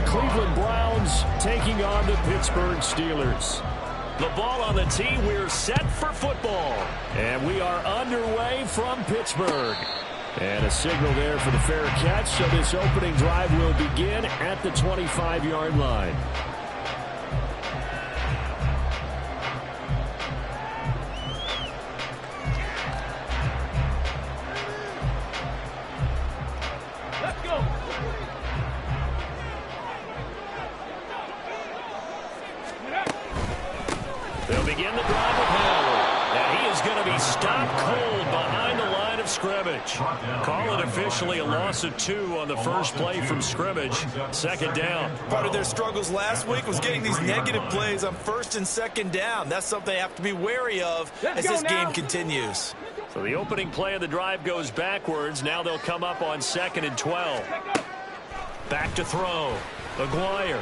the Cleveland Browns taking on the Pittsburgh Steelers. The ball on the tee. We're set for football. And we are underway from Pittsburgh. And a signal there for the fair catch. So this opening drive will begin at the 25-yard line. They'll begin the drive with Howard. And he is going to be stopped cold behind the line of scrimmage. Call it officially a loss of 2 on the first play from scrimmage. Second down. Part of their struggles last week was getting these negative plays on first and second down. That's something they have to be wary of as this game continues. So the opening play of the drive goes backwards. Now they'll come up on 2nd and 12. Back to throw. Maguire.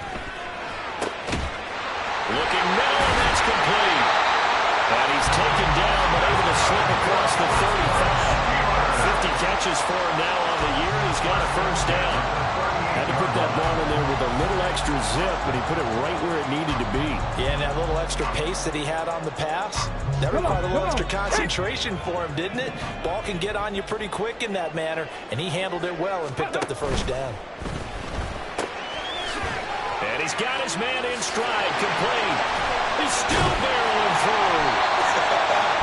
Looking middle, and that's complete. And he's taken down, but able to slip across the 35. 50 catches for him now on the year. He's got a first down. Had to put that ball in there with a little extra zip, but he put it right where it needed to be. Yeah, and that little extra pace that he had on the pass, that required a little extra concentration for him, didn't it? Ball can get on you pretty quick in that manner, and he handled it well and picked up the first down. And he's got his man in stride, complete. He's still barreling through.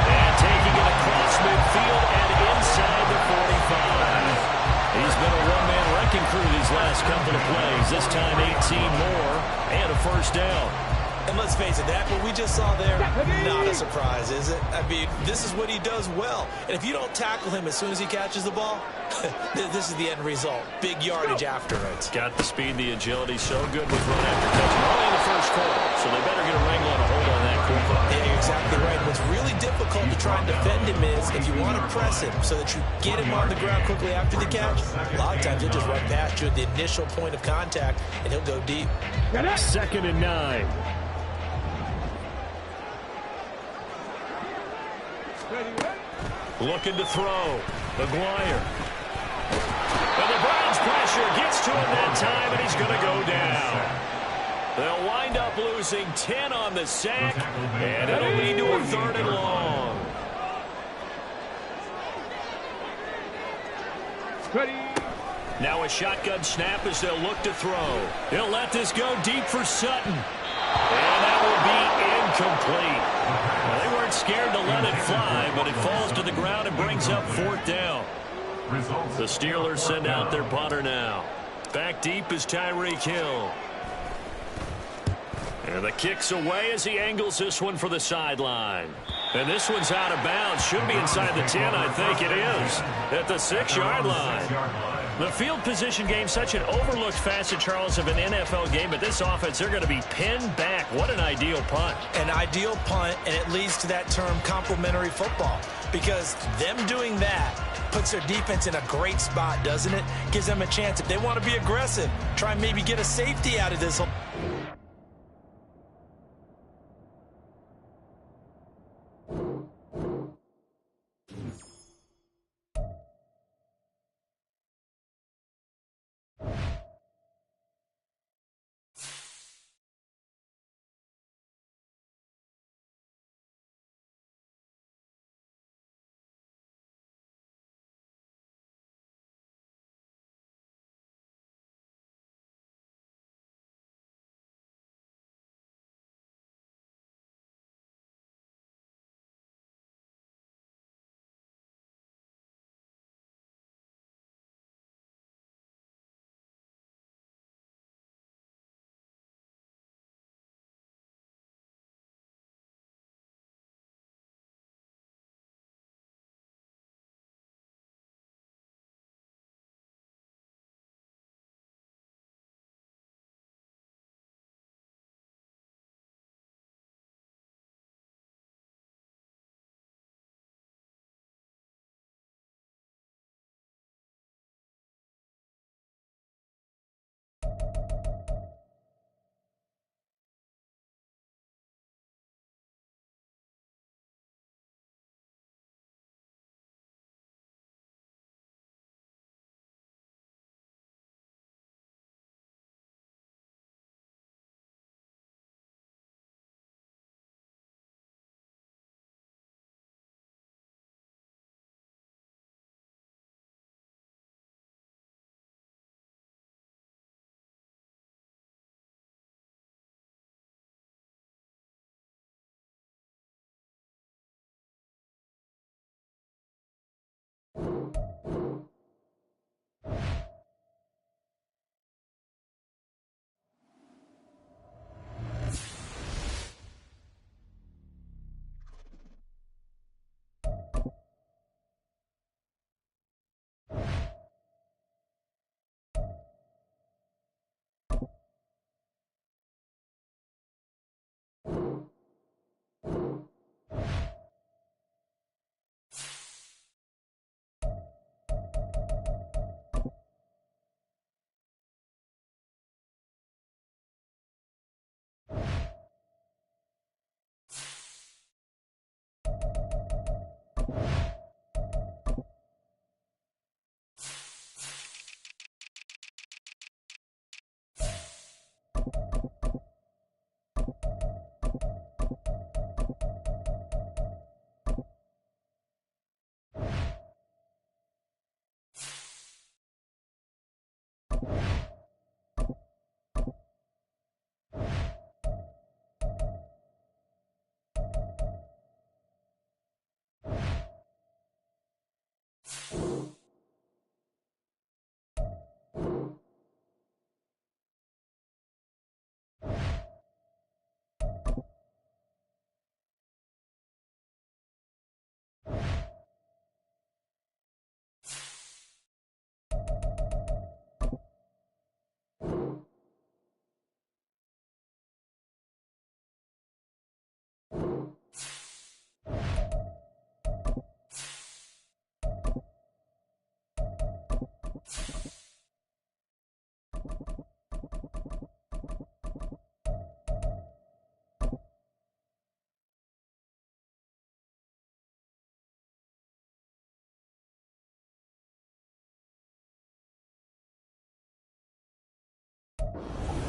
And taking it across midfield and inside the 45. He's been a one-man wrecking crew these last couple of plays. This time 18 more and a first down. And let's face it, that what we just saw there, not a surprise, is it? I mean, this is what he does well. And if you don't tackle him as soon as he catches the ball, this is the end result. Big yardage afterwards. Got the speed, the agility, so good with run after catch. Only in the first quarter, so they better get a wrangle and a hold on that quickly. Yeah, you're exactly right. What's really difficult to try and defend him is if you want to press him so that you get him on the ground quickly after the catch, a lot of times he'll just run past you at the initial point of contact, and he'll go deep. 2nd and 9. Looking to throw. Maguire. And the Browns pressure gets to him that time, and he's going to go down. They'll wind up losing 10 on the sack, and it'll lead to a 3rd and long. Now a shotgun snap as they'll look to throw. They'll let this go deep for Sutton. And that will be incomplete. Well, they weren't scared to let it fly, but it falls to the ground and brings up 4th down. The Steelers send out their punter now. Back deep is Tyreek Hill. And the kick's away as he angles this one for the sideline. And this one's out of bounds. Should be inside the 10, I think it is. At the 6-yard line. The field position game, such an overlooked facet, Charles, of an NFL game. But this offense, they're going to be pinned back. What an ideal punt. An ideal punt, and it leads to that term complementary football. Because them doing that puts their defense in a great spot, doesn't it? Gives them a chance. If they want to be aggressive, try and maybe get a safety out of this.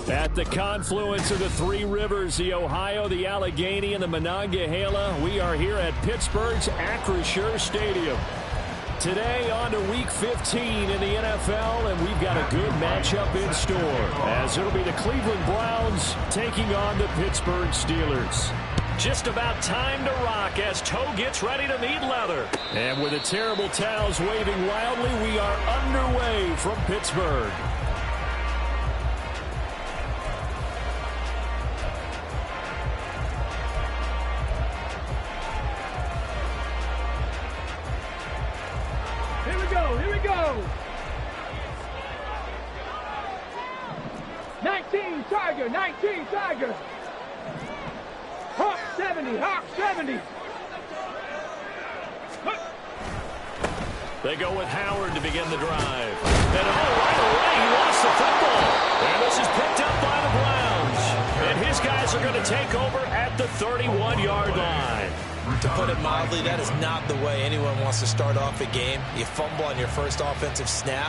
At the confluence of the three rivers, the Ohio, the Allegheny, and the Monongahela, we are here at Pittsburgh's Acrisure Stadium. Today on to Week 15 in the NFL, and we've got a good matchup in store, as it'll be the Cleveland Browns taking on the Pittsburgh Steelers. Just about time to rock as toe gets ready to meet leather. And with the terrible towels waving wildly, we are underway from Pittsburgh. Here we go. 19 Tiger. Hawk 70. They go with Howard to begin the drive. And right away, he lost the football. And this is picked up by the Browns. And his guys are going to take over at the 31-yard line. To put it mildly, that is not the way anyone wants to start off a game. You fumble on your first offensive snap.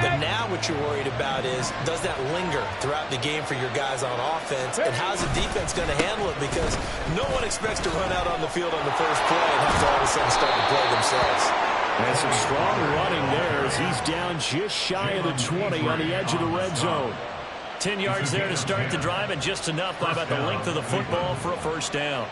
But now what you're worried about is, does that linger throughout the game for your guys on offense? And how's the defense going to handle it? Because no one expects to run out on the field on the first play and have to all of a sudden start to play themselves. And some strong running there as he's down just shy of the 20 on the edge of the red zone. 10 yards there to start the drive, and just enough by about the length of the football for a first down.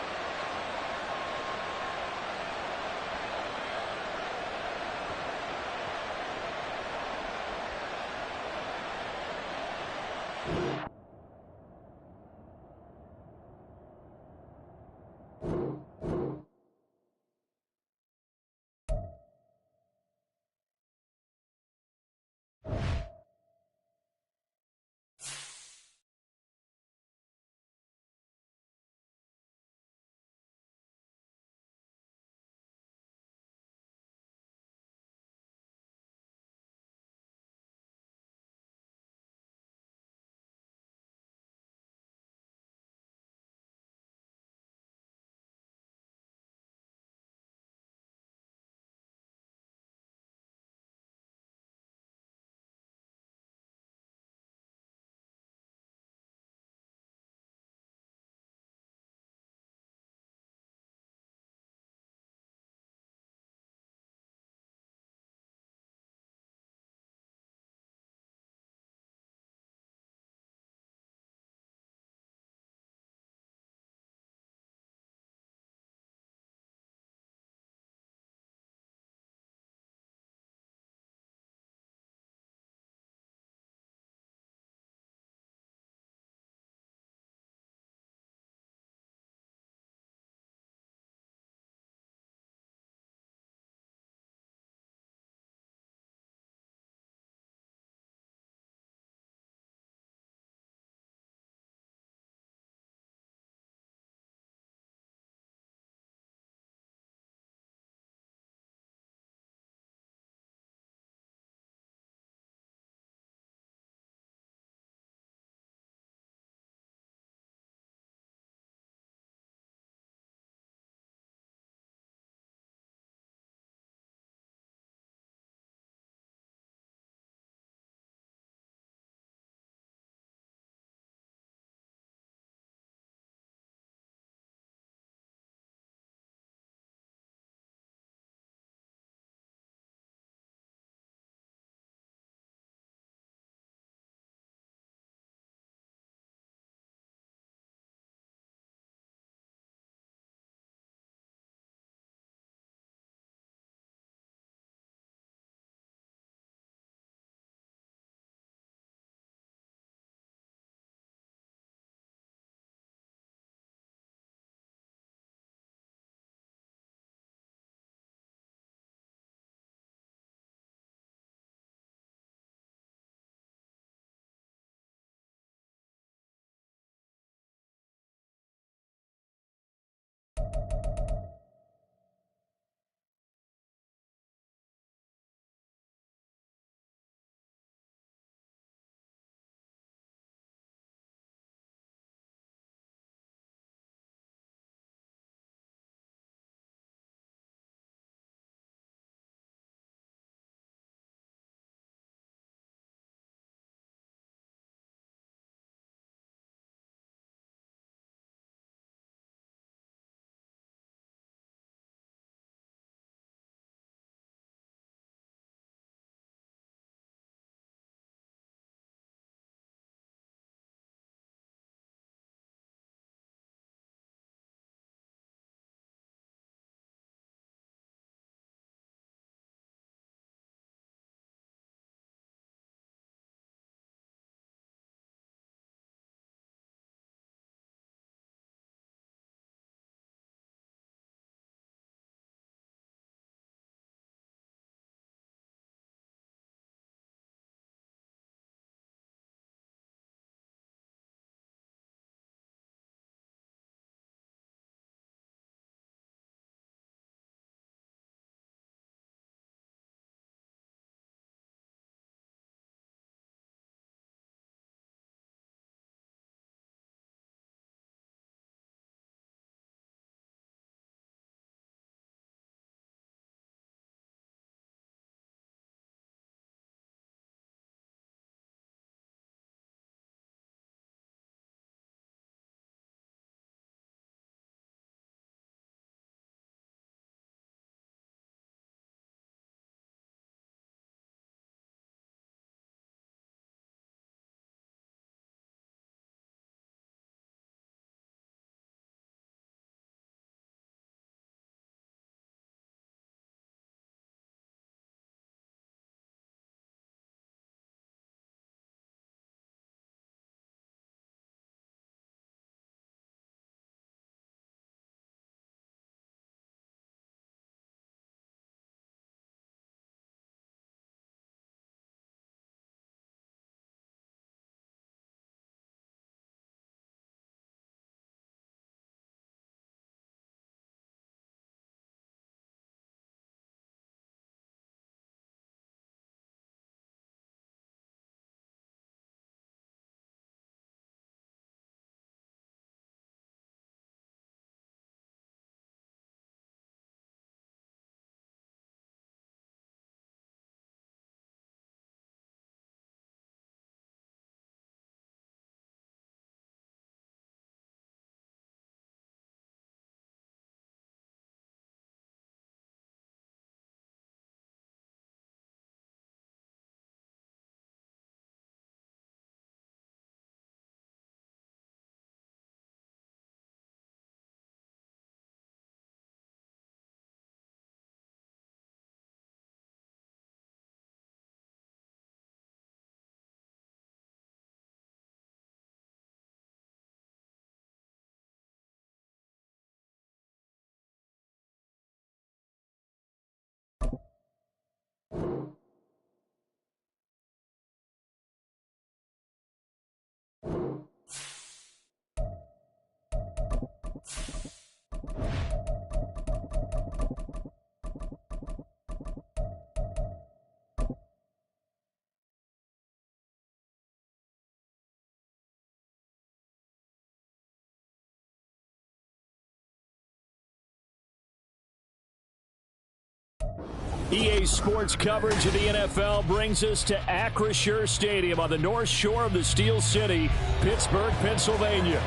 EA Sports coverage of the NFL brings us to Acrisure Stadium on the north shore of the Steel City, Pittsburgh, Pennsylvania.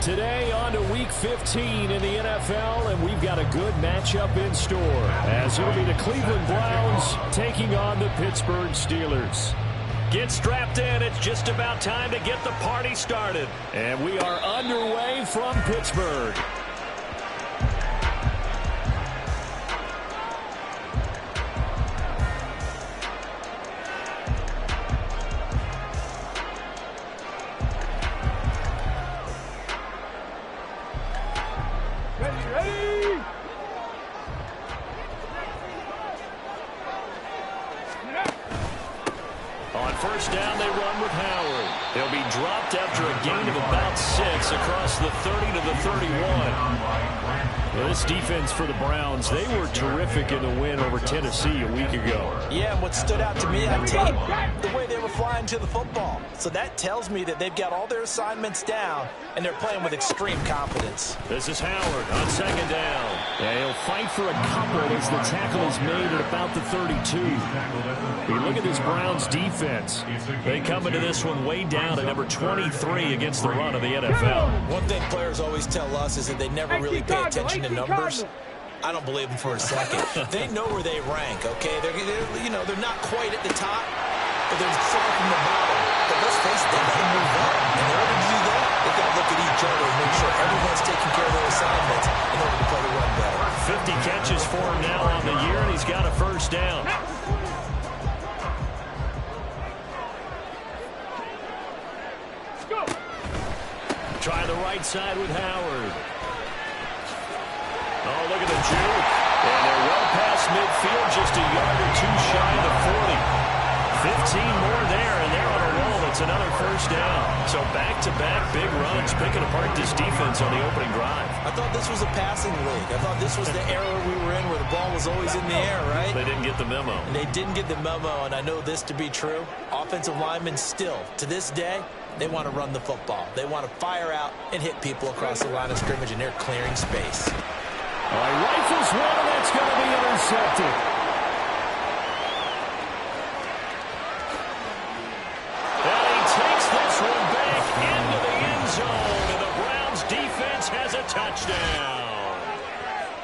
Today on to Week 15 in the NFL, and we've got a good matchup in store, as it'll be the Cleveland Browns taking on the Pittsburgh Steelers. Get strapped in. It's just about time to get the party started. And we are underway from Pittsburgh. First down, they run with Howard. He'll be dropped after a gain of about 6 across the 30 to the 31. Well, this defense for the Browns, they were terrific in the win over Tennessee a week ago. Yeah, and what stood out to me on tape, the way they were flying to the football. So that tells me that they've got all their assignments down, and they're playing with extreme confidence. This is Howard on second down. Yeah, he'll fight for a couple as the tackle is made at about the 32. We look at this Browns defense. They come into this one way down at number 23 against the run of the NFL. One thing players always tell us is that they never really pay attention to numbers. I don't believe them for a second. They know where they rank, okay? They're not quite at the top, but they're far from the bottom. But let's face it, they've got to move up. In order to do that, they've got to look at each other and make sure everyone's taking care of their assignments in order to play the run better. 50 catches for him now on the year, and he's got a first down. Try the right side with Howard. Oh, look at the juke. And they're well past midfield, just a yard or two shy of the 40. 15 more there, and they're on a roll. It's another first down. So back-to-back big runs, picking apart this defense on the opening drive. I thought this was a passing league. I thought this was the era we were in where the ball was always in the air, right? They didn't get the memo. And they didn't get the memo, and I know this to be true. Offensive linemen still, to this day, they want to run the football. They want to fire out and hit people across the line of scrimmage, and they're clearing space. All right, rifles one, and that's going to be intercepted. And he takes this one back into the end zone, and the Browns defense has a touchdown.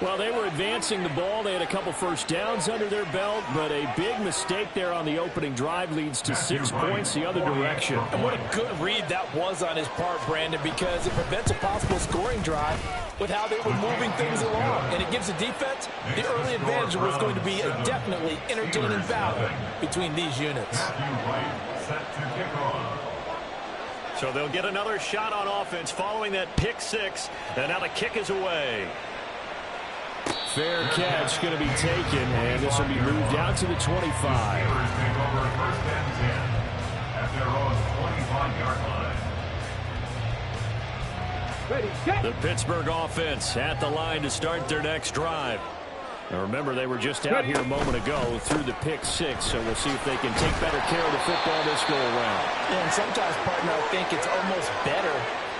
Well, they were advancing the ball. They had a couple first downs under their belt, but a big mistake there on the opening drive leads to 6 points the other direction. And what a good read that was on his part, Brandon, because it prevents a possible scoring drive with how they were moving things along. And it gives the defense the early advantage of what's going to be a definitely entertaining battle between these units. So they'll get another shot on offense following that pick 6, and now the kick is away. Fair catch going to be taken, and this will be moved out to the 25. The Pittsburgh offense at the line to start their next drive. Now remember, they were just out here a moment ago through the pick 6, so we'll see if they can take better care of the football this go-around. And sometimes, partner, I think it's almost better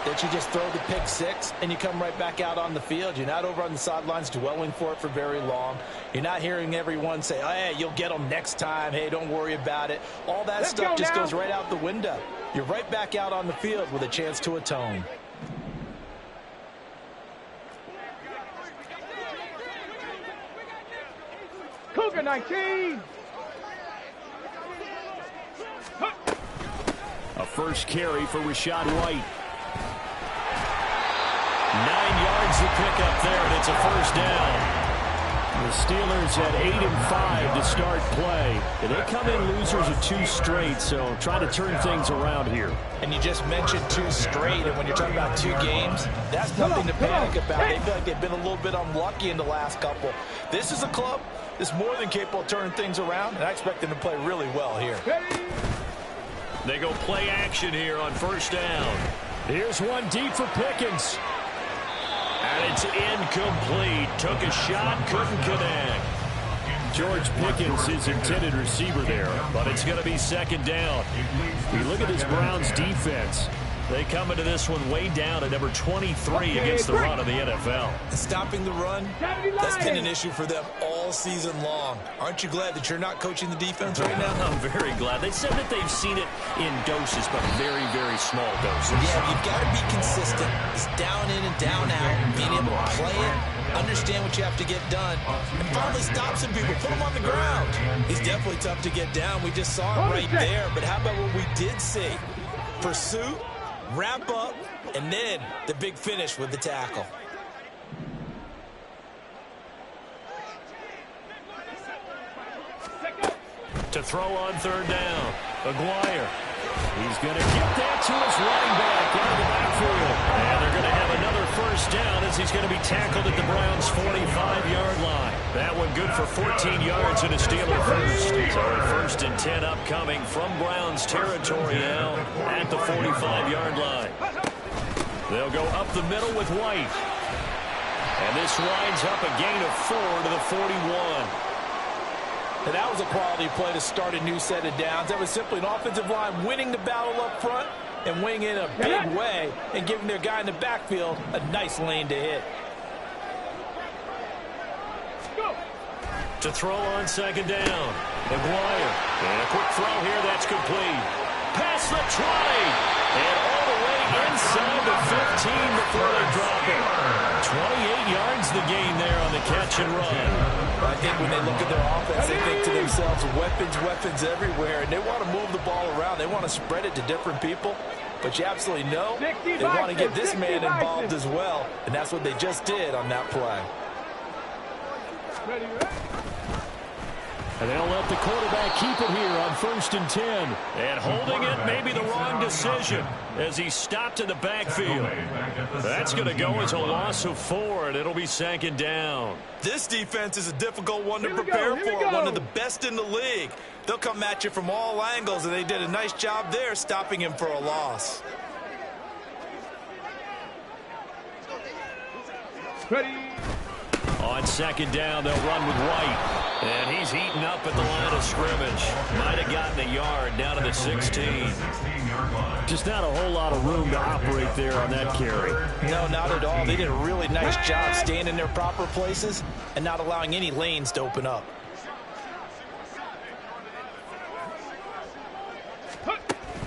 that you just throw the pick 6 and you come right back out on the field. You're not over on the sidelines dwelling for it for very long. You're not hearing everyone say, oh, hey, you'll get them next time. Hey, don't worry about it. All that stuff just goes right out the window. You're right back out on the field with a chance to atone. Cougar 19. A first carry for Rachaad White. 9 yards to pick up there, and it's a first down. The Steelers at 8-5 to start play. And they come in losers of 2 straight, so try to turn things around here. And you just mentioned 2 straight, and when you're talking about 2 games, that's nothing to panic about. They feel like they've been a little bit unlucky in the last couple. This is a club that's more than capable of turning things around, and I expect them to play really well here. They go play action here on first down. Here's one deep for Pickens. And it's incomplete. Took a shot, couldn't connect. George Pickens is intended receiver there, but it's going to be second down. We look at this Browns defense. They come into this one way down at number 23 against the run of the NFL. Stopping the run, that's been an issue for them all season long. Aren't you glad that you're not coaching the defense right now? I'm very glad. They said that they've seen it in doses, but very, very small doses. Yeah, you've got to be consistent. It's down in and down out, being able to play it, understand what you have to get done, and finally stop some people, put them on the ground. He's definitely tough to get down. We just saw it right there, but how about what we did see? Pursuit, wrap up, and then the big finish with the tackle. To throw on third down, Aguirre. He's going to get that to his running back out of the backfield. And they're going to have another first down as he's going to be tackled at the Browns' 45-yard line. That one good for 14 yards and a Steeler first. So first and 10 upcoming from Browns territory now at the 45-yard line. They'll go up the middle with White. And this winds up a gain of 4 to the 41. And that was a quality play to start a new set of downs. That was simply an offensive line winning the battle up front and winning in a big way and giving their guy in the backfield a nice lane to hit. To throw on second down, Aguirre. And a quick throw here, that's complete. Past the 20. And all the way inside the 15 before they drop it. 28 yards the gain there on the catch and run. I think when they look at their offense, they think to themselves, weapons everywhere, and they want to move the ball around. They want to spread it to different people, but you absolutely know they want to get this man involved as well, and that's what they just did on that play. And they'll let the quarterback keep it here on first and 10. And holding it may be the wrong decision as he stopped in the backfield. That's going to go as a loss of 4, and it'll be second down. This defense is a difficult one to prepare for, one of the best in the league. They'll come at you from all angles, and they did a nice job there stopping him for a loss. Ready. On second down, they'll run with White. And he's eaten up at the line of scrimmage. Might have gotten a yard down to the 16. Just not a whole lot of room to operate there on that carry. No, not at all. They did a really nice job staying in their proper places and not allowing any lanes to open up.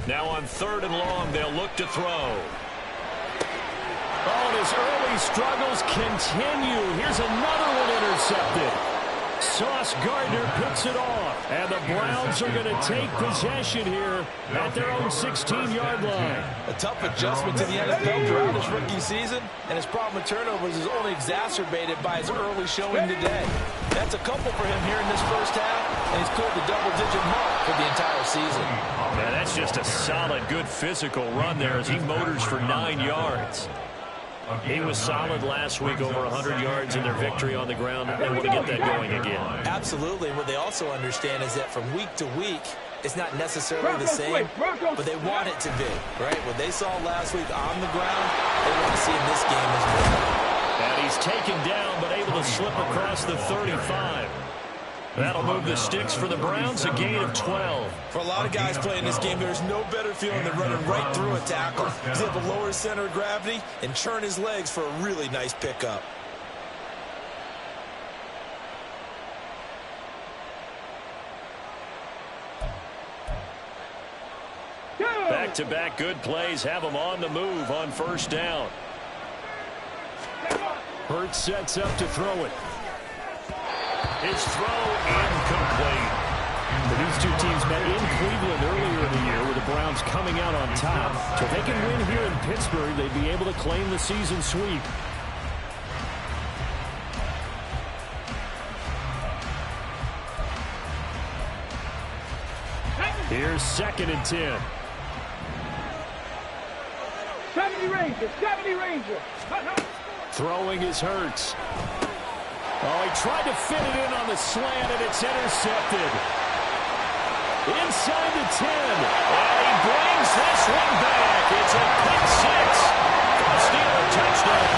Now on third and long, they'll look to throw. Oh, and his early struggles continue. Here's another one intercepted. Sauce Gardner picks it off. And the Browns are going to take possession here at their own 16-yard line. A tough adjustment to the NFL throughout his rookie season, and his problem with turnovers is only exacerbated by his early showing today. That's a couple for him here in this first half, and he's cleared the double-digit mark for the entire season. Yeah, that's just a solid, good physical run there as he motors for 9 yards. He was solid last week, over 100 yards in their victory on the ground. They want to get that going again. Absolutely. What they also understand is that from week to week, it's not necessarily the same, but they want it to be, right? What they saw last week on the ground, they want to see in this game as well. And he's taken down, but able to slip across the 35. That'll move the sticks for the Browns, a gain of 12. For a lot of guys playing this game, there's no better feeling than running right through a tackle. He's able to lower his center of gravity and churn his legs for a really nice pickup. Back-to-back good plays have him on the move on first down. Hurts sets up to throw it. His throw incomplete. These two teams met in Cleveland earlier in the year with the Browns coming out on top. So if they can win here in Pittsburgh, they'd be able to claim the season sweep. Here's second and 10. 70 Ranger, 70 Ranger. Throwing is Hurts. Oh, he tried to fit it in on the slant, and it's intercepted. Inside the 10. And he brings this one back. It's a pick six. For a Steeler touchdown.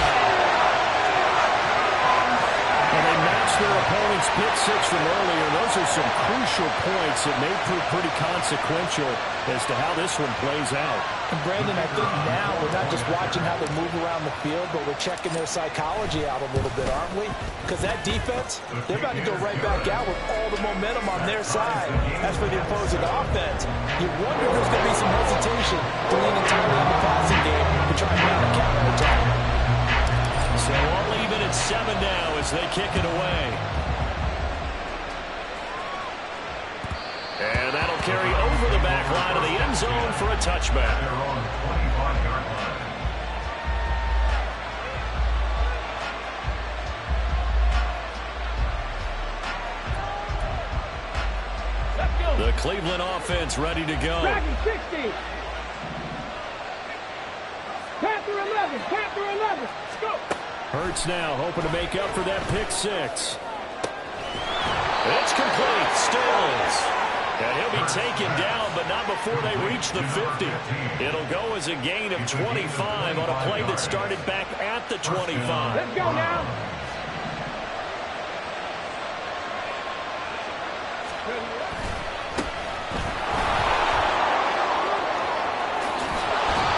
And they match their opponent's pick six from earlier. Those are some crucial points that may prove pretty consequential as to how this one plays out. And Brandon, I think now we're not just watching how they move around the field, but we're checking their psychology out a little bit, aren't we? Because that defense, they're about to go right back out with all the momentum on their side. As for the opposing offense, you wonder if there's going to be some hesitation to lean entirely on the passing game to try and mount a counterattack. So all even at 7 now as they kick it away. And that'll carry over the back line of the end zone for a touchback. The Cleveland offense ready to go. Dragon 60. Panther 11. Panther 11. Let's go. Hurts now hoping to make up for that pick six. It's complete. Stills. And he'll be taken down, but not before they reach the 50. It'll go as a gain of 25 on a play that started back at the 25. Let's go now.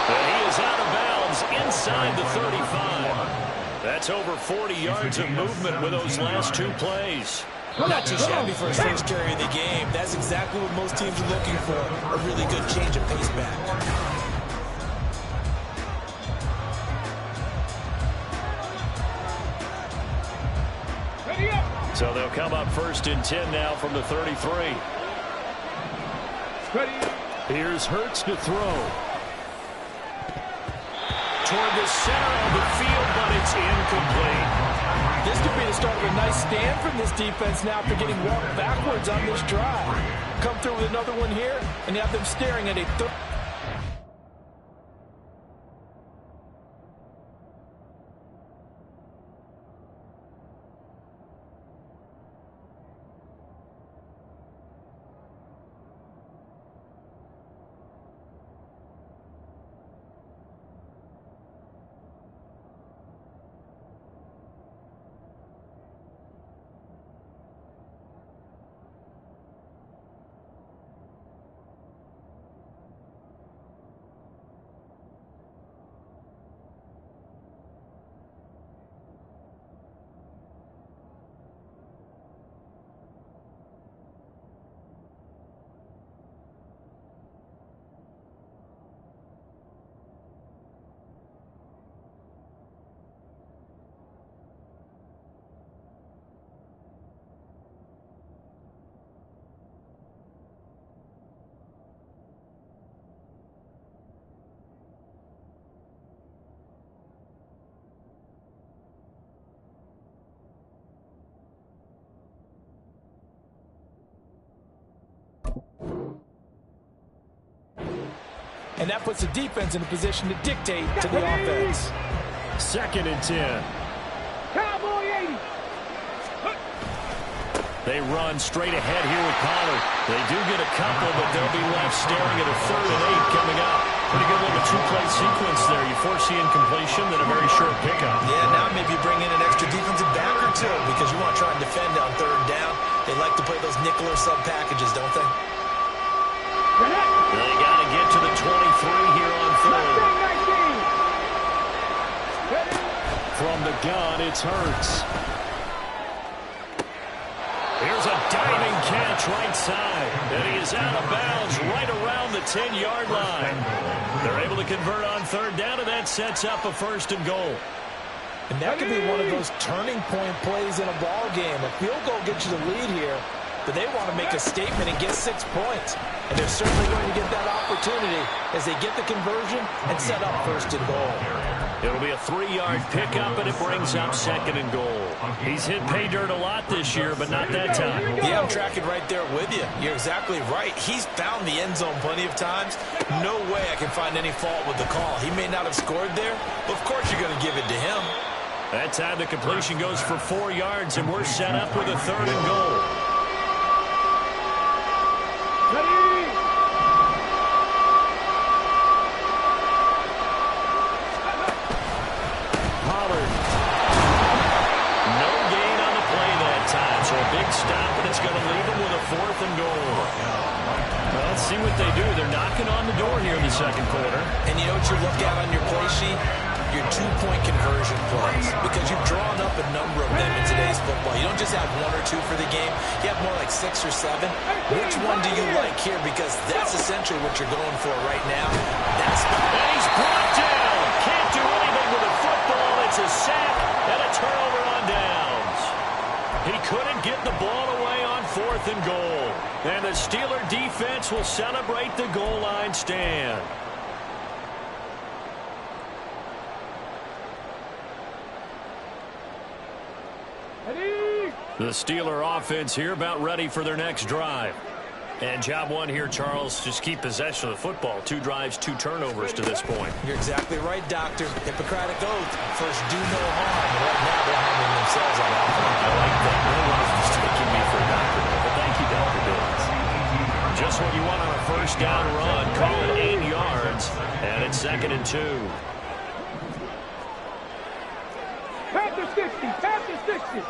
And he is out of bounds inside the 35. That's over 40 yards of movement with those last two plays. Not too shabby for his first carry of the game. That's exactly what most teams are looking for. A really good change of pace back. Ready up. So they'll come up first and 10 now from the 33. Ready. Here's Hurts to throw. Toward the center of the field, but it's incomplete. This could be the start of a nice stand from this defense now after getting walked backwards on this drive. Come through with another one here and have them staring at a third. And that puts the defense in a position to dictate to the offense. 2nd and 10. Cowboy 80. They run straight ahead here with Pollard. They do get a couple, but they'll be left staring at a 3rd and 8 coming up. Pretty good little two-play sequence there. You foresee incompletion, then a very short pickup. Yeah, now maybe bring in an extra defensive back or two because you want to try and defend on 3rd down. They like to play those nickel or sub packages, don't they? They got to get to the 23 here on 3rd. From the gun, it's Hurts. Here's a diving catch right side. And he is out of bounds right around the 10-yard line. They're able to convert on 3rd down, and that sets up a 1st and goal. And that could be one of those turning point plays in a ball game. A field goal gets you the lead here, but they want to make a statement and get 6 points. And they're certainly going to get that opportunity as they get the conversion and set up 1st and goal. It'll be a 3-yard pickup, and it brings up 2nd and goal. He's hit pay dirt a lot this year, but not that time. Yeah, I'm tracking right there with you. You're exactly right. He's found the end zone plenty of times. No way I can find any fault with the call. He may not have scored there, but of course you're going to give it to him. That time the completion goes for 4 yards, and we're set up with a 3rd and goal. Pollard. No gain on the play that time, so a big stop see what they do. They're knocking on the door here in the second quarter. And you know what you look at on your play sheet? Your two-point conversion plays, because you've drawn up a number of them in today's football. You don't just have one or two for the game. You have more like 6 or 7. Which one do you like here? Because that's essentially what you're going for right now. That's and he's brought down. Can't do anything with a football. It's a sack and a turnover on downs. He couldn't get the ball away on 4th and goal. And the Steeler defense will celebrate the goal line stand. The Steeler offense here about ready for their next drive. And job one here, Charles, just keep possession of the football. 2 drives, 2 turnovers to this point. You're exactly right, Doctor. Hippocratic oath. First, do no harm. And right now, they're harming themselves on that. I like that. No one's mistaking me for a doctor, but thank you, Dr. Billings. Just what you want on a first down run. Call it 8 yards, and it's 2nd and 2. Panther 60, Panther 60.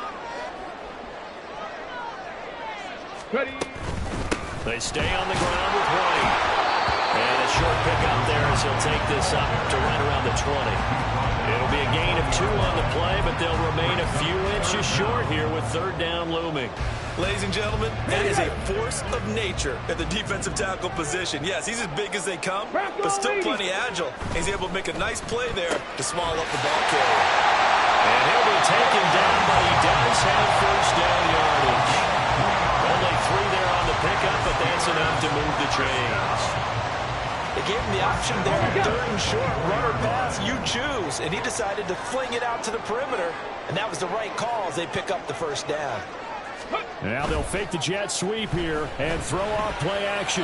Ready. They stay on the ground with White. And a short pick up there as he'll take this up to right around the 20. It'll be a gain of 2 on the play, but they'll remain a few inches short here with 3rd down looming. Ladies and gentlemen, that is a force of nature at the defensive tackle position. Yes, he's as big as they come, but still plenty agile. He's able to make a nice play there to swallow up the ball carrier. And he'll be taken down, but he does have first down yardage. Only 3 there on the pickup, but that's enough to move the chains. They gave him the option there, 3rd and short, run or pass, you choose. And he decided to fling it out to the perimeter, and that was the right call as they pick up the first down. Now they'll fake the jet sweep here and throw off play action.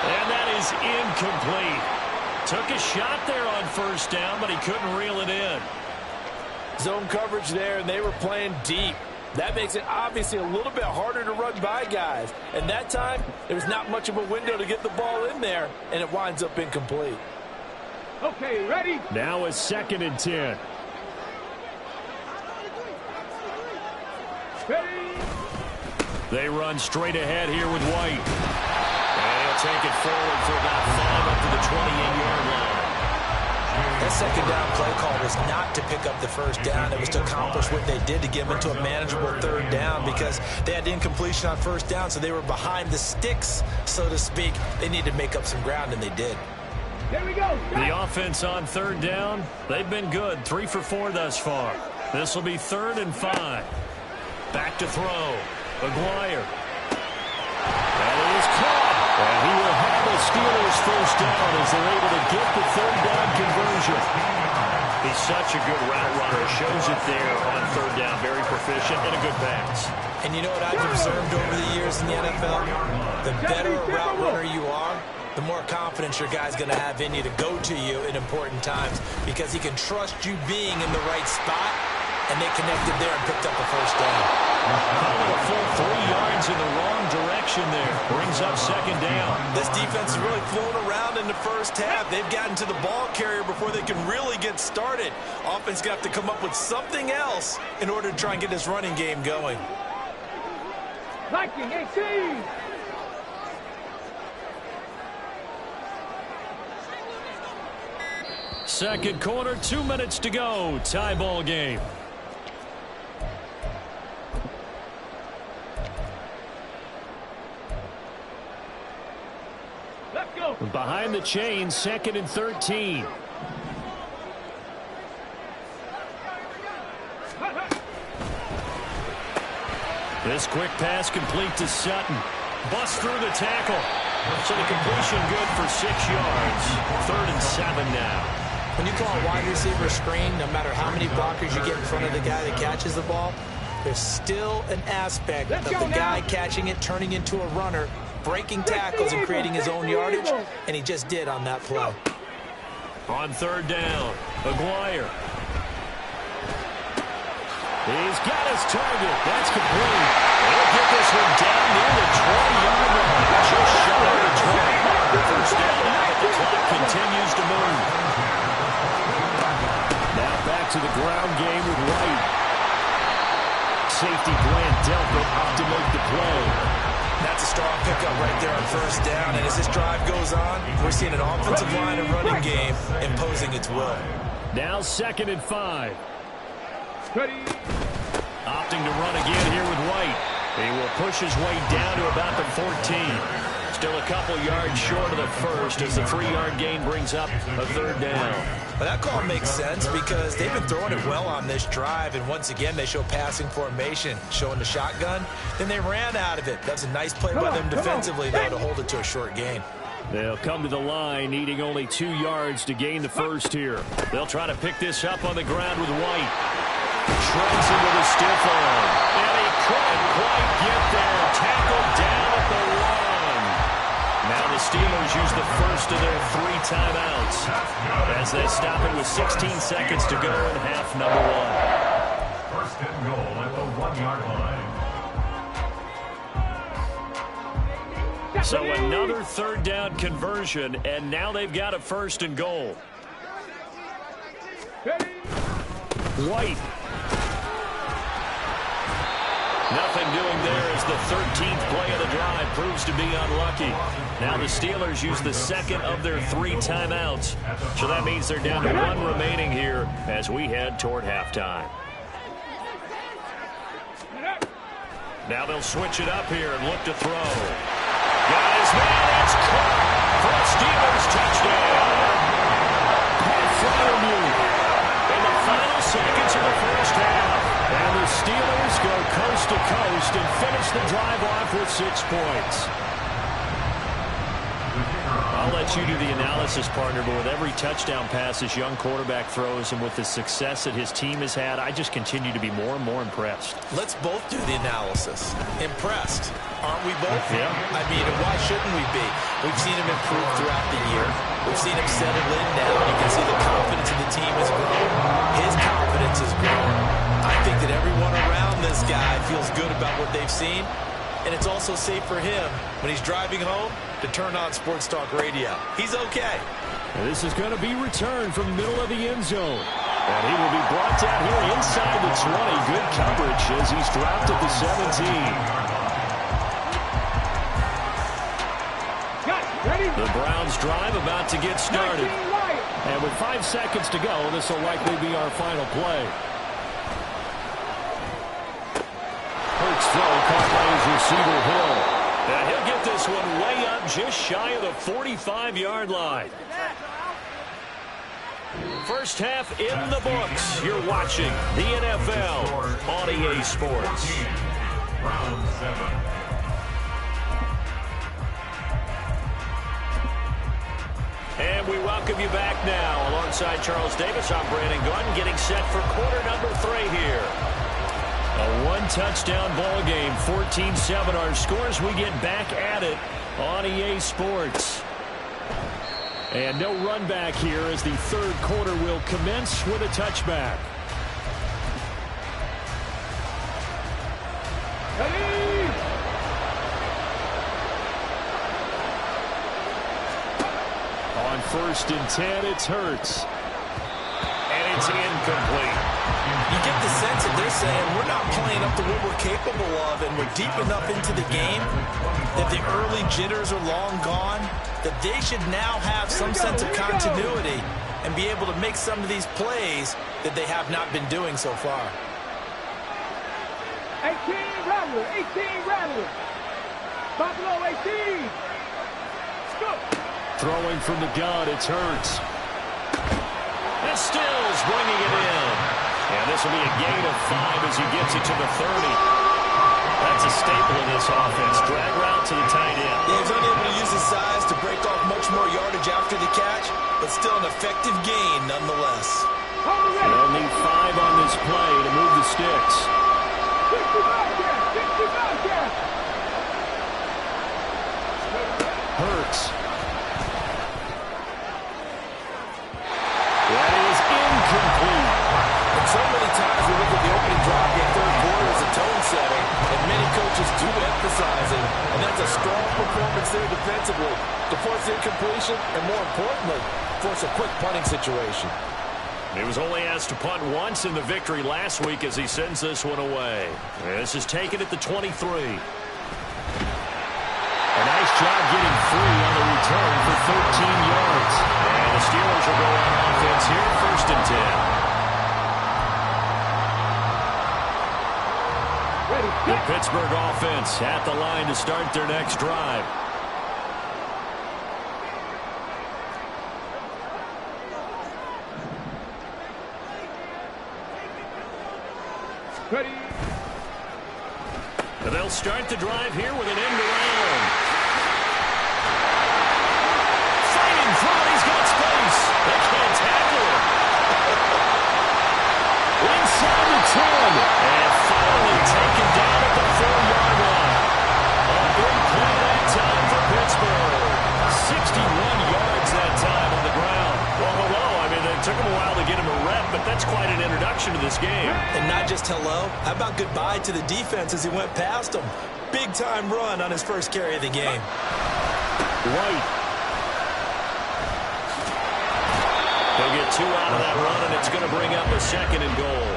And that is incomplete. Took a shot there on first down, but he couldn't reel it in. Zone coverage there, and they were playing deep. That makes it obviously a little bit harder to run by guys. And that time, there was not much of a window to get the ball in there, and it winds up incomplete. Okay, ready? Now it's 2nd and 10. Ready. They run straight ahead here with White. And he'll take it forward for about 5 up to the 28-yard line. That second down play call was not to pick up the first down. It was to accomplish what they did to get them into a manageable 3rd down because they had incompletion on first down, so they were behind the sticks, so to speak. They needed to make up some ground, and they did. Here we go. The offense on 3rd down, they've been good. 3 for 4 thus far. This will be 3rd and 5. Back to throw. Maguire. That is caught. And he will have the Steelers first down as they're able to get the 3rd down conversion. He's such a good route runner. Shows it there on 3rd down. Very proficient and a good pass. And you know what I've observed over the years in the NFL? The better a route runner you are, the more confidence your guy's going to have in you to go to you in important times because he can trust you being in the right spot, and they connected there and picked up the first down. Probably a full 3 yards in the wrong direction there. Brings up 2nd down. This defense has really flown around in the first half. They've gotten to the ball carrier before they can really get started. Offense got to come up with something else in order to try and get this running game going. Viking 18. Second quarter, 2 minutes to go. Tie ball game. Let's go. Behind the chain, 2nd and 13. This quick pass complete to Sutton. Bust through the tackle. So the completion good for 6 yards. 3rd and 7 now. When you call a wide receiver screen, no matter how many blockers you get in front of the guy that catches the ball, there's still an aspect of the guy catching it, turning into a runner, breaking tackles and creating his own yardage, and he just did on that play. On 3rd down, Maguire. He's got his target. That's complete. He'll get this one down near the 20-yard line. Just shy of the 20. First down now, but the clock continues to move. Now back to the ground game with White. Safety Grant Delpit up to make the play. That's a strong pickup right there on first down. And as this drive goes on, we're seeing an offensive line and running game imposing its will. Now 2nd and 5. Ready. Opting to run again here with White. He will push his way down to about the 14. Still a couple yards short of the first as the 3-yard gain brings up a 3rd down. But that call makes sense because they've been throwing it well on this drive, and once again they show passing formation, showing the shotgun. Then they ran out of it. That's a nice play by them defensively, though, to hold it to a short gain. They'll come to the line needing only 2 yards to gain the first here. They'll try to pick this up on the ground with White. Shreds him with a stiff arm. And he couldn't quite get there. Tackled down at the 1. Now the Steelers use the first of their 3 timeouts as they stop it with 16 seconds to go in half number 1. First and goal at the 1-yard line. So another 3rd down conversion, and now they've got a 1st and goal. White. Nothing doing there as the 13th play of the drive proves to be unlucky. Now the Steelers use the 2nd of their 3 timeouts. So that means they're down to 1 remaining here as we head toward halftime. Now they'll switch it up here and look to throw. Got his man, it's caught for a Steelers touchdown. Pat Fryermuth in the final seconds of the first half. And the Steelers go coast to coast and finish the drive off with 6 points. I'll let you do the analysis, partner, but with every touchdown pass this young quarterback throws and with the success that his team has had, I just continue to be more and more impressed. Let's both do the analysis. Impressed, aren't we both? Yeah. I mean, why shouldn't we be? We've seen him improve throughout the year. We've seen him settle in now. You can see the confidence of the team has grown. His confidence has grown. I think that everyone around this guy feels good about what they've seen, and it's also safe for him when he's driving home to turn on Sports Talk Radio. He's okay. And this is going to be returned from the middle of the end zone. And he will be brought down here inside the 20. Good coverage as he's dropped at the 17. The Browns drive about to get started. And with 5 seconds to go, this will likely be our final play. Hurts throw caught by his receiver Hill. And he'll get this one way up just shy of the 45-yard line. First half in the books. You're watching the NFL on EA Sports. Round 7. And we welcome you back now. Alongside Charles Davis, I'm Brandon Gunn, getting set for quarter number 3 here. A 1-touchdown ball game, 14-7 our scores. We get back at it on EA Sports. And no run back here as the 3rd quarter will commence with a touchback. Ready? On 1st and 10, it's Hurts. And it's incomplete. You get the sense that they're saying we're not playing up to what we're capable of, and we're deep enough into the game that the early jitters are long gone, that they should now have some sense of continuity and be able to make some of these plays that they have not been doing so far. 18 Rattler, 18 Rattler. Buffalo 18. Go. Throwing from the gun, it's Hurts. And Stills bringing it in. And this will be a gain of 5 as he gets it to the 30. That's a staple in this offense. Drag route to the tight end. Yeah, he's unable to use his size to break off much more yardage after the catch, but still an effective gain nonetheless. They'll need 5 on this play to move the sticks. 65 yards, 65 yards. Hurts. That is incomplete. And so many times we look at the opening drive in the 3rd quarter as a tone setter, and many coaches do emphasize it, and that's a strong performance there defensively to force incompletion and, more importantly, force a quick punting situation. He was only asked to punt once in the victory last week as he sends this one away. This is taken at the 23. job getting free on the return for 13 yards. And the Steelers will go on offense here, 1st and 10. The Pittsburgh offense at the line to start their next drive. Ready. And they'll start the drive here with an end around. Fighting through it, he's got space. They can't tackle him. Inside the 10. And finally taken down at the 4-yard line. A big play that time for Pittsburgh. 61 yards that time on the ground. Well, hello. I mean, it took him a while to get him a rep, but that's quite an introduction to this game. And not just hello. How about goodbye to the defense as he went past him? Big-time run on his first carry of the game. White. They'll get 2 out of that run, and it's going to bring up a 2nd and goal.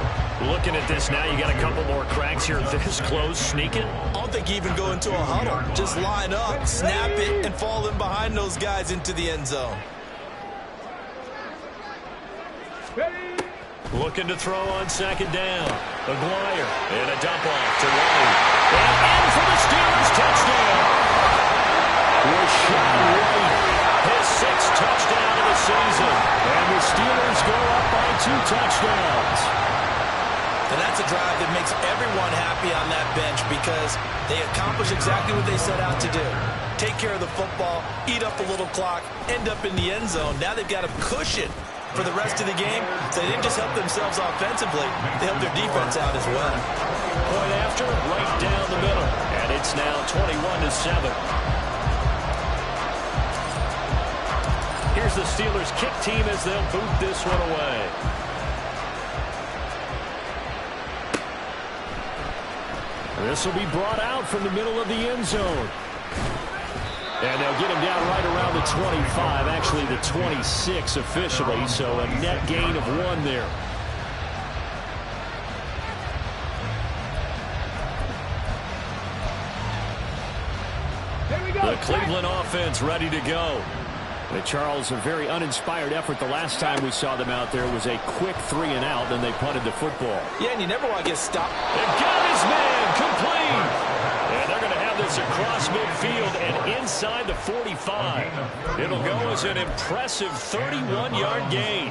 Looking at this now, you got a couple more cracks here this close. Sneak it. I don't think you even go into a huddle. Just line up, snap it, and fall in behind those guys into the end zone. Looking to throw on 2nd down. McGuire and a dump off to White. And in for the Steelers touchdown. Rashad White, his 6th touchdown of the season. And the Steelers go up by 2 touchdowns. And that's a drive that makes everyone happy on that bench because they accomplish exactly what they set out to do. Take care of the football, eat up a little clock, end up in the end zone. Now they've got a cushion for the rest of the game. So they didn't just help themselves offensively, they helped their defense out as well. Point after, right down the middle. And it's now 21-7. Here's the Steelers kick team as they'll boot this one away. This will be brought out from the middle of the end zone. And they'll get him down right around the 25, actually the 26 officially, so a net gain of 1 there. Here we go. The Cleveland offense ready to go. And Charles, a very uninspired effort the last time we saw them out there. It was a quick 3 and out, then they punted the football. Yeah, and you never want to get stopped. They got his man complete. And they're going to have this across midfield and inside the 45. It'll go as an impressive 31-yard gain.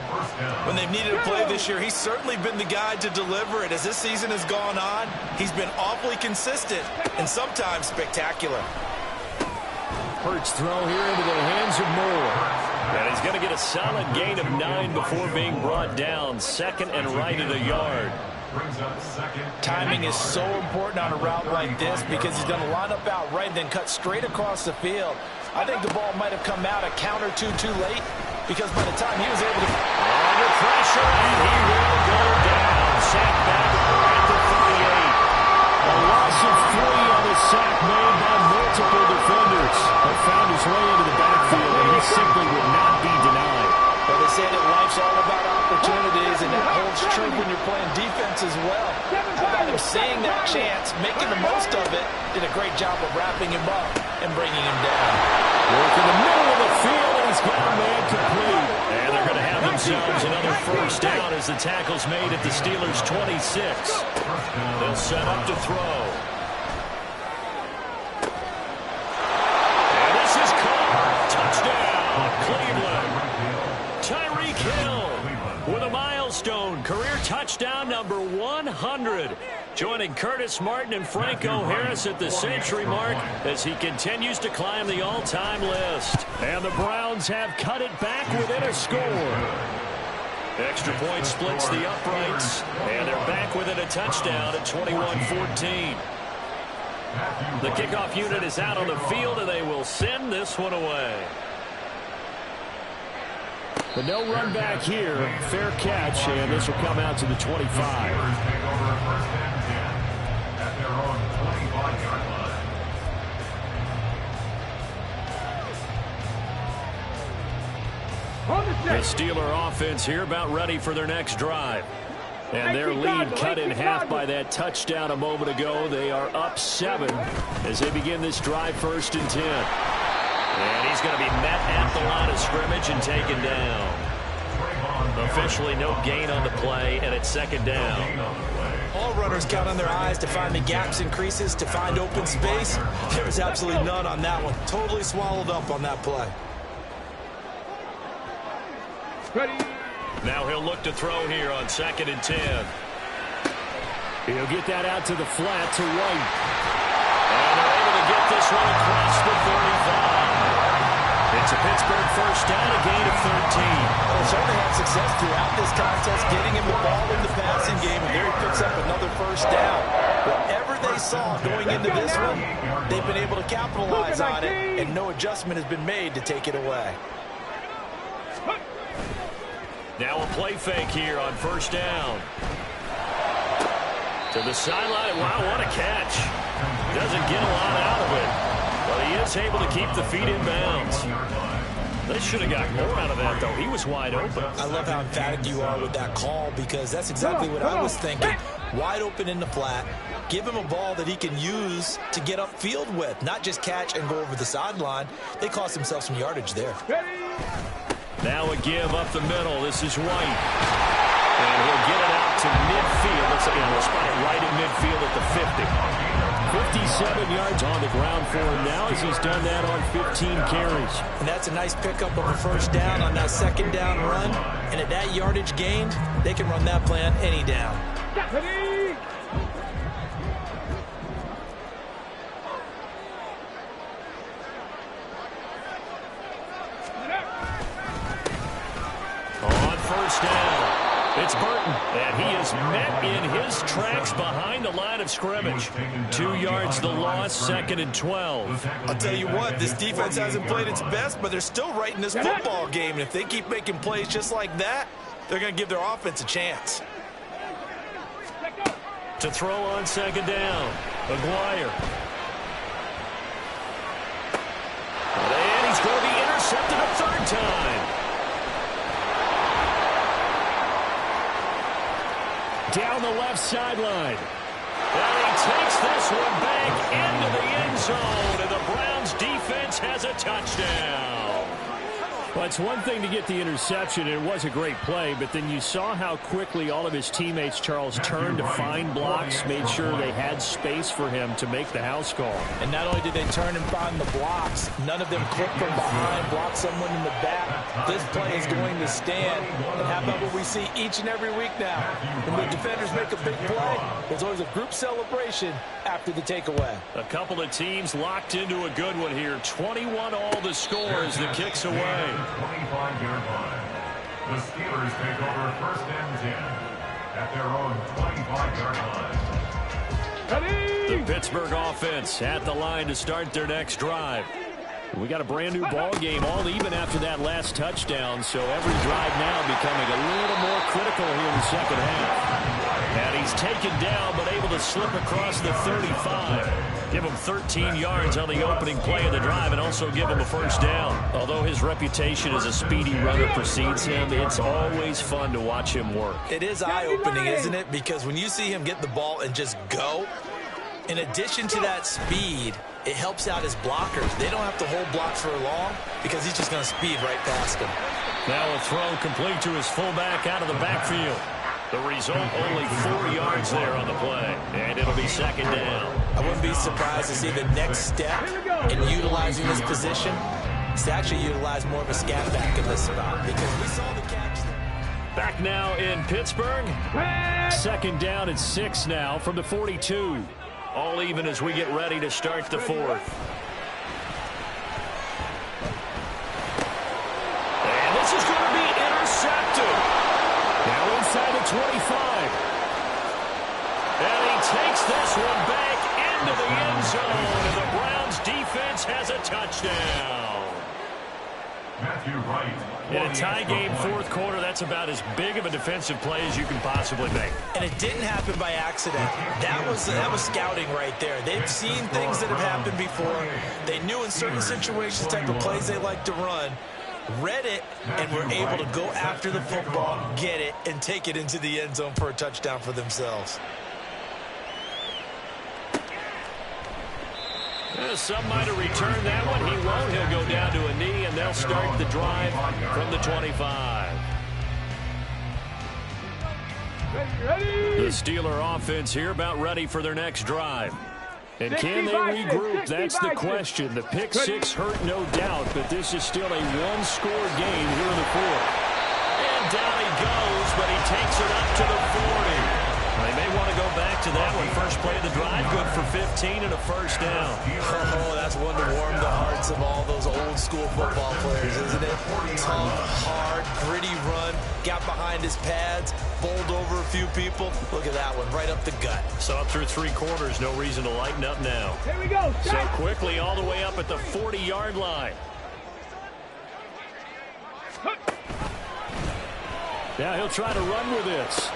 When they've needed a play this year, he's certainly been the guy to deliver it. As this season has gone on, he's been awfully consistent and sometimes spectacular. Hurts throw here into the hands of Moore. And he's going to get a solid gain of 9 before being brought down. 2nd and right at a yard. Timing is so important on a route like this because he's going to line up out right and then cut straight across the field. I think the ball might have come out a count or two too late because by the time he was able to... Under pressure, and he will go down. Sacked back at the 38. A loss of 3 on the sack made by multiple defenders. But found his way into the backfield, and he simply would not be denied. Well, they say that life's all about opportunities, and that holds true when you're playing defense as well. How about him seeing that chance, making the most of it, did a great job of wrapping him up and bringing him down. Work in the middle of the field, and he's got a man complete. And they're going to have themselves another 1st down as the tackle's made at the Steelers' 26. They'll set up to throw. And this is caught. Touchdown, Cleveland. Tyreek Hill with a milestone career touchdown number 100. Joining Curtis Martin and Franco Harris at the century mark as he continues to climb the all-time list. And the Browns have cut it back within a score. Extra point splits the uprights, and they're back within a touchdown at 21-14. The kickoff unit is out on the field, and they will send this one away. But no run back here. Fair catch, and this will come out to the 25. The Steeler offense here about ready for their next drive. And their lead cut in half by that touchdown a moment ago. They are up 7 as they begin this drive 1st and 10. And he's going to be met at the line of scrimmage and taken down. Officially no gain on the play, and it's second down. All runners count on their eyes to find the gaps and creases, to find open space. There was absolutely none on that one. Totally swallowed up on that play. Ready. Now he'll look to throw here on 2nd and 10. He'll get that out to the flat to White. And they're able to get this one across the 35. It's a Pittsburgh first down, a gain of 13. Well, certainly had success throughout this contest, getting him the ball in the passing game, and there he picks up another first down. Whatever they saw going into this one, they've been able to capitalize on it, and no adjustment has been made to take it away. Now a play fake here on first down. To the sideline. Wow, what a catch. Doesn't get a lot out of it, but he is able to keep the feet in bounds. They should have got more out of that, though. He was wide open. I love how emphatic you are with that call, because that's exactly what I was thinking. Wide open in the flat. Give him a ball that he can use to get upfield with, not just catch and go over the sideline. They cost themselves some yardage there. Now a give up the middle. This is White. And he'll get it out to midfield. Looks like he'll spot it right in midfield at the 50. 57 yards on the ground for him now as he's done that on 15 carries. And that's a nice pickup of a first down on that second down run. And at that yardage gained, they can run that play on any down. Ready. On first down, it's Burton, and he is met in his tracks behind the line of scrimmage. 2 yards the loss, 2nd and 12. I'll tell you what, this defense hasn't played its best, but they're still right in this football game. And if they keep making plays just like that, they're going to give their offense a chance. To throw on 2nd down, Maguire. And he's going to be intercepted a 3rd time. Down the left sideline. And he takes this one back into the end zone, and the Browns defense has a touchdown. Well, it's one thing to get the interception, and it was a great play, but then you saw how quickly all of his teammates, Charles, turned to find blocks, made sure they had space for him to make the house call. And not only did they turn and find the blocks, none of them clip from behind, block someone in the back. This play is going to stand. And how about what we see each and every week now? When the defenders make a big play, there's always a group celebration after the takeaway. A couple of teams locked into a good one here. 21 all the score as the kicks away. 25-yard line. The Steelers take over 1st and 10 at their own 25-yard line. Ready. The Pittsburgh offense at the line to start their next drive. We got a brand new ball game, all even after that last touchdown, so every drive now becoming a little more critical here in the second half. And he's taken down, but able to slip across the 35. Give him 13 yards on the opening play of the drive and also give him a first down. Although his reputation as a speedy runner precedes him, it's always fun to watch him work. It is eye-opening, isn't it? Because when you see him get the ball and just go, in addition to that speed, it helps out his blockers. They don't have to hold blocks for long because he's just going to speed right past them. Now a throw complete to his fullback out of the backfield. The result, only 4 yards there on the play, and it'll be second down. I wouldn't be surprised to see the next step in utilizing this position is to actually utilize more of a scat back in this spot, because we saw the catch. Back now in Pittsburgh. Second down and 6 now from the 42. All even as we get ready to start the 4th. And this is going to be intercepted. Now inside the 25. And he takes this one back into the end zone, and the Browns defense has a touchdown. Matthew Wright. In a tie game 4th quarter, that's about as big of a defensive play as you can possibly make. And it didn't happen by accident. That was scouting right there. They've seen things that have happened before. They knew in certain situations the type of plays they like to run. Read it, and were able to go after the football, get it, and take it into the end zone for a touchdown for themselves. Some might have returned that one. He won't. He'll go down to a knee, and they'll start the drive from the 25. Ready? The Steeler offense here about ready for their next drive. And can they regroup? That's the question. The pick six hurt, no doubt, but this is still a one-score game here in the fourth. And down he goes, but he takes it up to the 40. They may want to go back to that one. First play of the drive, good for 15 and a first down. Oh, that's one to warm the hearts of all those old-school football players, isn't it? Tough, hard, gritty run, got behind his pads, bowled over a few people. Look at that one, right up the gut. So up through 3 quarters, no reason to lighten up now. Here we go. So quickly all the way up at the 40-yard line. Now he'll try to run with this.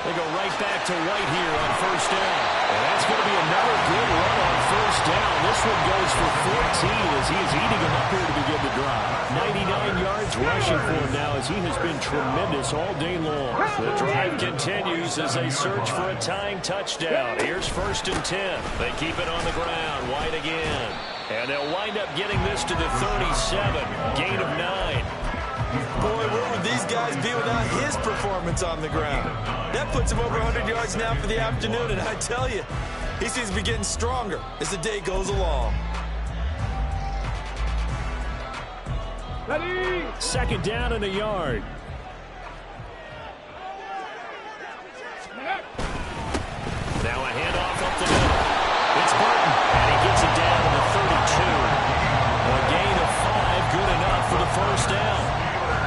They go right back to White here on first down. And that's going to be another good run on first down. This one goes for 14 as he is eating them up here to begin the drive. 99 yards rushing for him now as he has been tremendous all day long. The drive continues as they search for a tying touchdown. Here's first and 10. They keep it on the ground. White again. And they'll wind up getting this to the 37. Gain of 9. Boy, where would these guys be without his performance on the ground? That puts him over 100 yards now for the afternoon, and I tell you, he seems to be getting stronger as the day goes along. Ready? Second down and a yard. Now a handoff up the middle. It's Burton, and he gets it down to the 32. A gain of 5, good enough for the first down.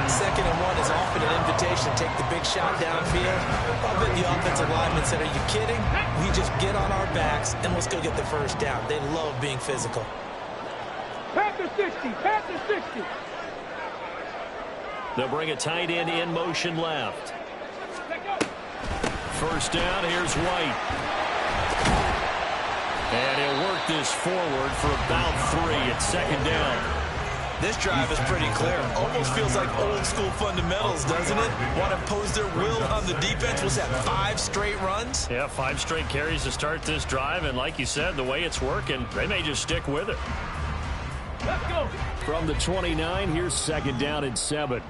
Second and 1 is often an invitation to take the big shot downfield. I bet the offensive lineman said, are you kidding? We just get on our backs and let's go get the first down. They love being physical. Panther 60, Panther 60. They'll bring a tight end in motion left. First down, here's White. And he'll work this forward for about 3 at second down. This drive is pretty clear. Almost feels like old-school fundamentals, doesn't it? Want to impose their will on the defense. Was that 5 straight runs? Yeah, 5 straight carries to start this drive. And like you said, the way it's working, they may just stick with it. Let's go. From the 29, here's second down and 7.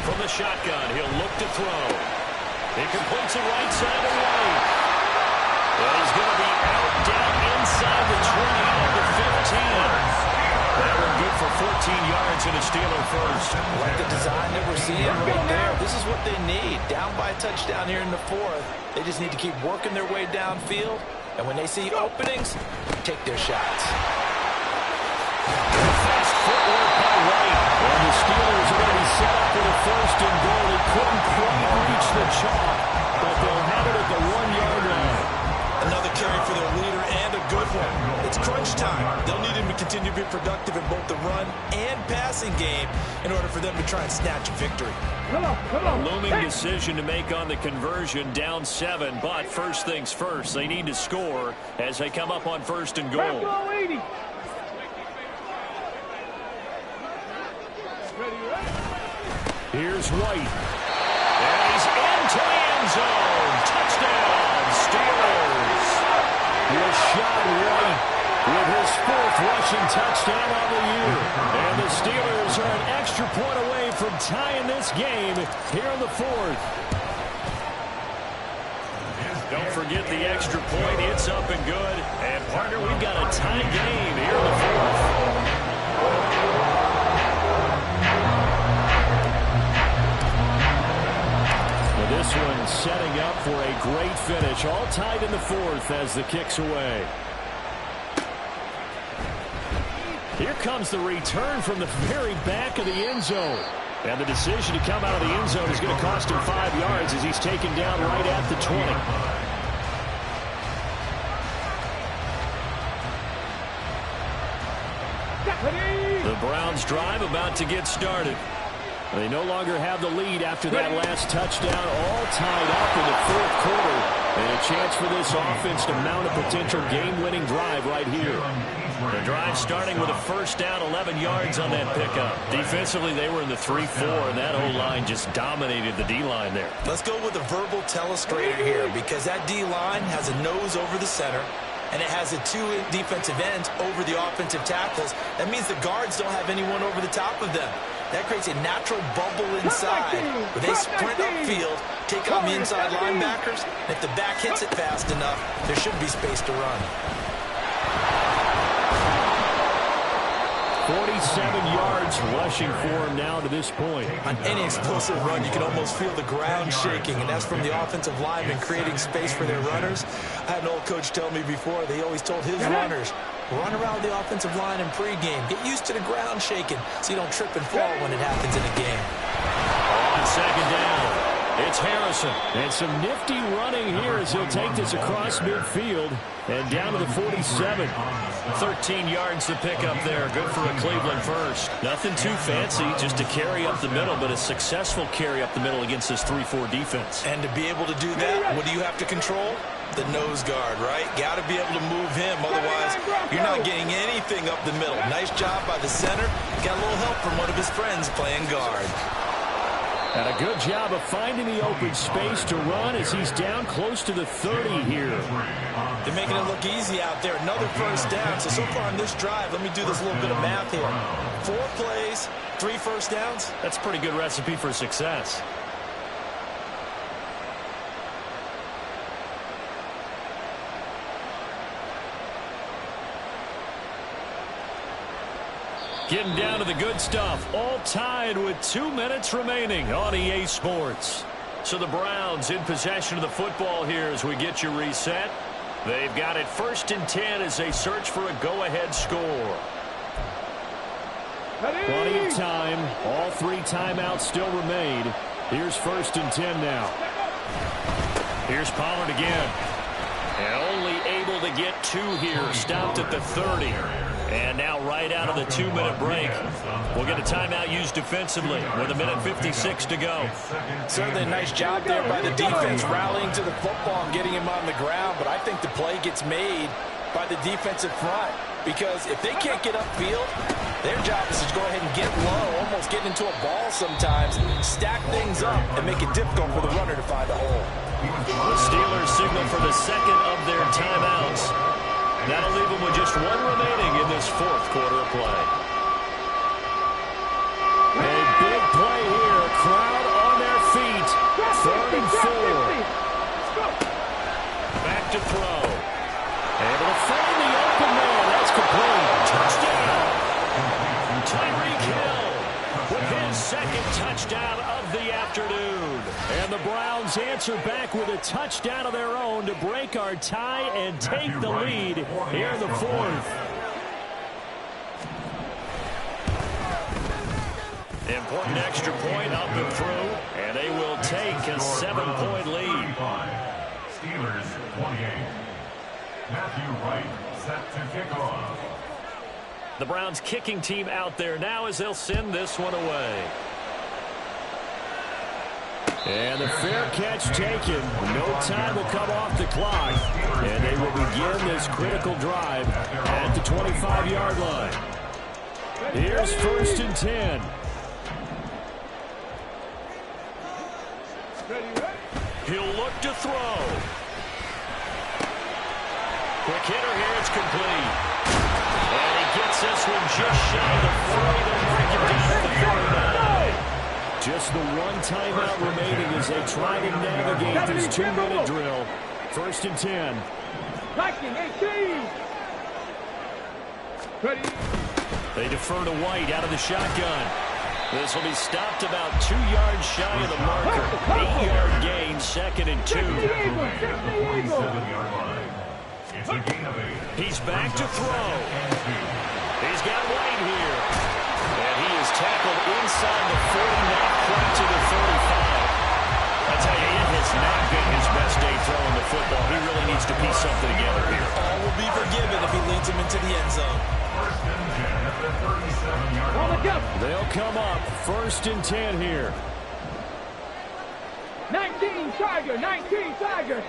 From the shotgun, he'll look to throw. He completes it right side to White. And he's going to be out down inside the 20 of the 15. That one good for 14 yards and a Steeler first. Like the design that we're seeing right there. This is what they need. Down by a touchdown here in the 4th. They just need to keep working their way downfield. And when they see openings, take their shots. Fast footwork by White. And the Steelers are going to be set up for the first and goal. They couldn't quite reach the chalk, but they'll have it at the 1-yard line. Another carry for their leader and a good one. It's crunch time. They'll need him to continue to be productive in both the run and passing game in order for them to try and snatch a victory. Come on, come on. A looming decision to make on the conversion, down 7. But first things first, they need to score as they come up on first and goal. Go 80. Here's White. And he's into the end zone. Touchdown, Steelers. Rashad White with his 4th rushing touchdown on the year. And the Steelers are an extra point away from tying this game here in the 4th. Don't forget the extra point. It's up and good. And, partner, we've got a tie game here in the 4th. This one setting up for a great finish. All tied in the 4th as the kick's away. Here comes the return from the very back of the end zone. And the decision to come out of the end zone is going to cost him 5 yards as he's taken down right at the 20. The Browns drive about to get started. They no longer have the lead after that last touchdown, all tied up in the 4th quarter. And a chance for this offense to mount a potential game-winning drive right here. The drive starting with a first down, 11 yards on that pickup. Defensively, they were in the 3-4, and that O-line just dominated the D-line there. Let's go with a verbal telestrator here, because that D-line has a nose over the center, and it has a two defensive ends over the offensive tackles. That means the guards don't have anyone over the top of them. That creates a natural bubble inside where they sprint upfield, take on the inside linebackers. And if the back hits it fast enough, there should be space to run. 47 yards rushing for him now to this point. On any explosive run, you can almost feel the ground shaking, and that's from the offensive linemen creating space for their runners. I had an old coach tell me before, they always told his runners, run around the offensive line in pregame. Get used to the ground shaking so you don't trip and fall when it happens in a game. On second down, it's Harrison. And some nifty running here as he'll take this across midfield and down to the 47. 13 yards to pick up there. Good for a Cleveland first. Nothing too fancy, just a carry up the middle, but a successful carry up the middle against this 3-4 defense. And to be able to do that, what do you have to control? The nose guard, right? Got to be able to move him. Otherwise, you're not getting anything up the middle. Nice job by the center. Got a little help from one of his friends playing guard. And a good job of finding the open space to run as he's down close to the 30 here. They're making it look easy out there. Another first down. So far on this drive, let me do this little bit of math here. 4 plays, 3 first downs. That's a pretty good recipe for success. Getting down to the good stuff. All tied with 2 minutes remaining on EA Sports. So the Browns in possession of the football here as we get you reset. They've got it 1st and 10 as they search for a go-ahead score. Plenty of time. All 3 timeouts still remain. Here's 1st and 10 now. Here's Pollard again. And only able to get 2 here. Stopped at the 30. And now right out of the 2-minute break, we'll get a timeout used defensively with 1:56 to go. Certainly a nice job there by the defense rallying to the football and getting him on the ground. But I think the play gets made by the defensive front, because if they can't get upfield, their job is to go ahead and get low, almost get into a ball sometimes, stack things up, and make it difficult for the runner to find a hole. The Steelers signal for the 2nd of their timeouts. That'll leave them with just 1 remaining in this 4th quarter of play. A big play here. Crowd on their feet. 3rd and 4. Back to throw. Able to find the open man. That's complete. Touchdown. Tyreek Hill with his 2nd touchdown of the afternoon. And the Browns answer back with a touchdown of their own to break our tie and take the lead here in the 4th. Important extra point up and through, and they will take a 7-point lead. Steelers 28. Matthew Wright set to kick off. The Browns kicking team out there now as they'll send this one away. And the fair catch taken. No time will come off the clock. And they will begin this critical drive at the 25-yard line. Here's 1st and 10. He'll look to throw. Quick hitter here, it's complete. And he gets this one just shy of the 40. They'll break it down at the 49. Just the 1 timeout remaining as they try to navigate this 2-minute drill. 1st and 10. They defer to White out of the shotgun. This will be stopped about 2 yards shy of the marker. 8-yard gain, 2nd and 2. He's back to throw. He's got White here. And he is tackled inside the 40, not quite to the 35. I tell you, it has not been his best day throwing the football. He really needs to piece something together here. All will be forgiven if he leads him into the end zone. They'll come up 1st and 10 here. 19 Tiger, 19 Tiger.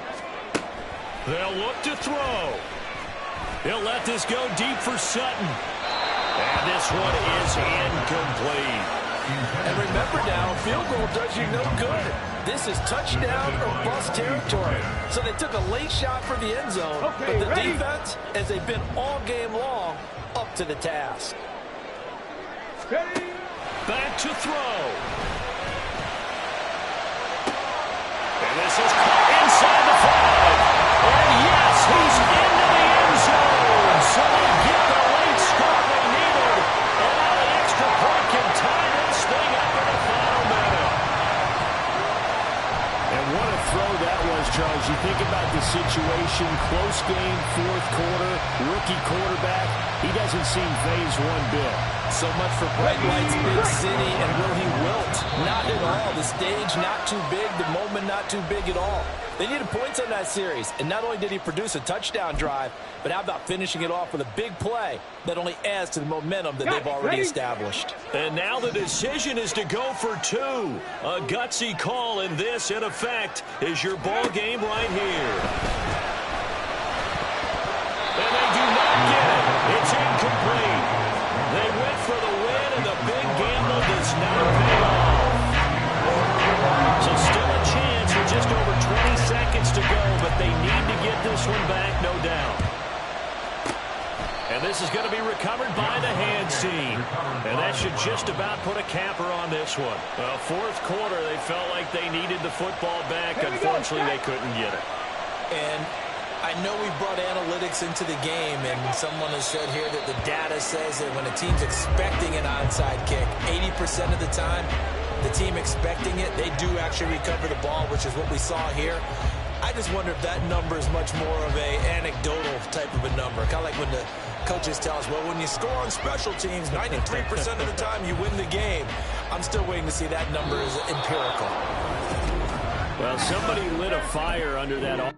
They'll look to throw. He'll let this go deep for Sutton. And this one is incomplete. And remember now, field goal does you no good. This is touchdown or bust territory. So they took a late shot for the end zone, but the defense, as they've been all game long, up to the task. Back to throw. And this is caught inside the 5. And yes, he's into the end zone. So they get the late score they needed. And now the extra point can tie this thing up in the final minute. And what a throw that was, Charles. You think about the situation, close game, fourth quarter, rookie quarterback. He doesn't seem phased one bit. So much for bright lights, big city, and will he wilt? Not at all. The stage not too big, the moment not too big at all. They needed points on that series, and not only did he produce a touchdown drive, but how about finishing it off with a big play that only adds to the momentum that they've already established. And now the decision is to go for 2. A gutsy call, and this, in effect, is your ball game right here. And they do not get it. It's incomplete. They went for the win, and the big gamble does not pay off. So still a chance with just over 20 seconds to go, but they need to get this one back, no doubt. And this is going to be recovered by the hands team. And that should just about put a capper on this one. Well, fourth quarter, they felt like they needed the football back. Unfortunately, they couldn't get it. And I know we brought analytics into the game, and someone has said here that the data says that when a team's expecting an onside kick, 80% of the time, the team expecting it, they do actually recover the ball, which is what we saw here. I just wonder if that number is much more of a anecdotal type of a number. Kind of like when the coaches tell us, well, when you score on special teams, 93% of the time you win the game. I'm still waiting to see that number is empirical. Well, somebody lit a fire under that.